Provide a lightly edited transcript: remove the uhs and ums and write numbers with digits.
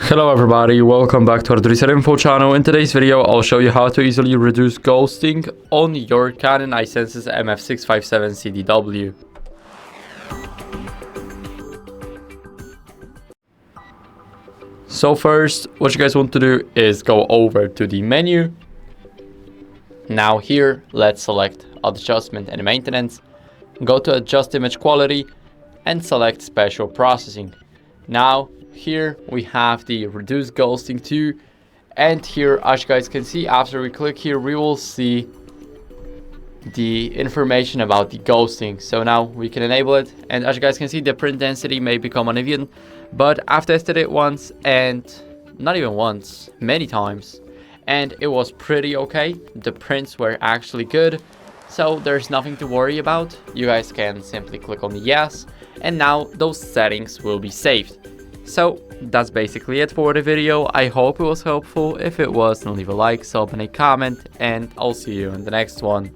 Hello everybody, welcome back to our Reset Info channel. In today's video, I'll show you how to easily reduce ghosting on your CANON i-SENSYS MF657Cdw. So first, what you guys want to do is go over to the menu. Now here, let's select Adjustment and Maintenance. Go to Adjust Image Quality and select Special Processing. Now here we have the Reduce Ghosting 2, and here, as you guys can see, after we click here, we will see the information about the ghosting. So now we can enable it, and as you guys can see, the print density may become uneven, but I've tested it once, and not even once, many times, and it was pretty okay. The prints were actually good, so there's nothing to worry about. You guys can simply click on the yes, and now those settings will be saved. So that's basically it for the video. I hope it was helpful. If it was, then leave a like, sub, and a comment, and I'll see you in the next one.